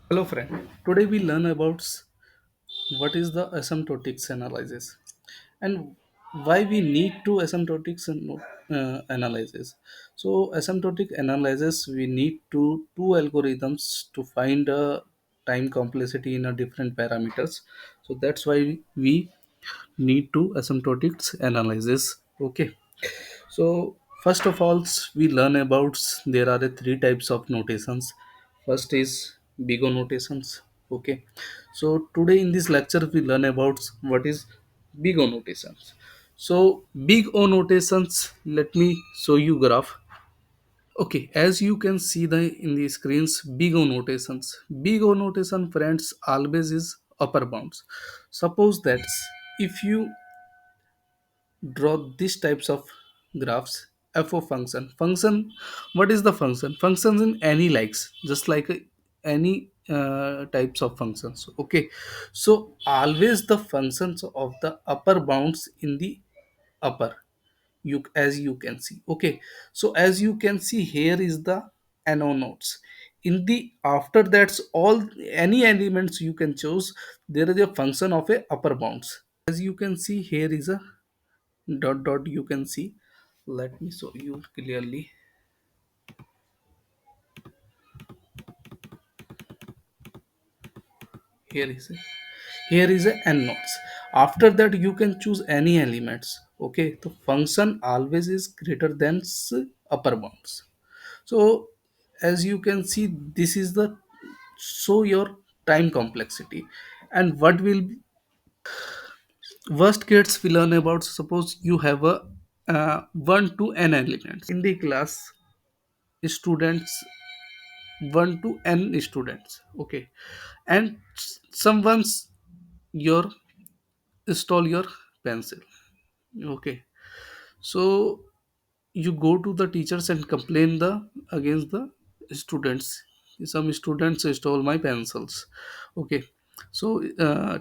Hello, friend. Today we learn about what is the asymptotics analysis and why we need to asymptotics analysis. So, asymptotic analysis we need to two algorithms to find a time complexity in a different parameters. So that's why we need to asymptotics analysis. Okay. So first of all, we learn about there are three types of notations. First is big O notations. Okay. So today in this lecture we learn about what is big O notations. So big O notations. Let me show you graph. Okay, as you can see the in the screens, big O notations. Big O notation, friends, always is upper bounds. Suppose that if you draw these types of graphs, f of function, what is the functions in any likes, just like any types of functions. Okay, so always the functions of the upper bounds in the upper, you as you can see. Okay, so as you can see here is the no nodes in the after that's all any elements you can choose, there is a function of a upper bounds. As you can see here is a dot dot you can see. Let me show you clearly. Here is a n nodes. After that you can choose any elements. Okay, the function always is greater than upper bounds. So as you can see, this is the show your time complexity. And what will be worst case we learn about, suppose you have a 1 to n elements in the class, students 1 to n students. Okay, and someone's your stole your pencil. Okay, so you go to the teachers and complain the against the students. Some students stole my pencils. Okay, so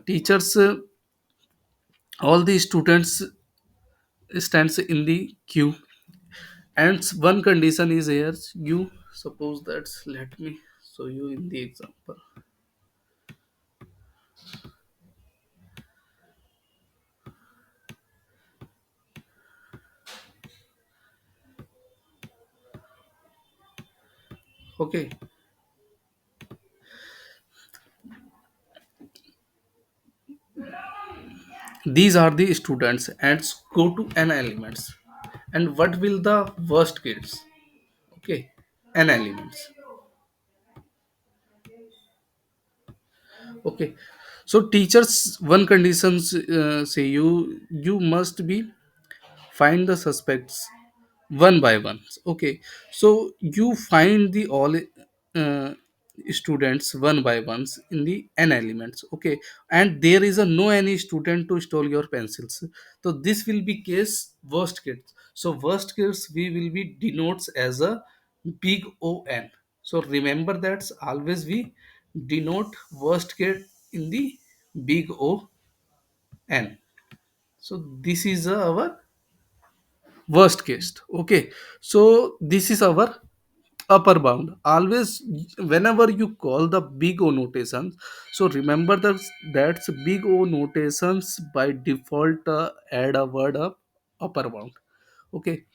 teachers, all the students stands in the queue, and one condition is here. You suppose that, let me show you in the example. Okay, these are the students and go to n elements. And what will the worst case? Okay, n elements. Okay, so teachers one conditions say you must be find the suspects one by one. Okay, so you find the all uh, students one by ones in the n elements. Okay, and there is a no any student to steal your pencils. So this will be case worst case. So worst case we will be denotes as a big on. So remember that always we denote worst case in the big o n. So this is our worst case. Okay, so this is our upper bound. Always whenever you call the big O notations, so remember that that's big O notations by default add a word of upper bound. Okay,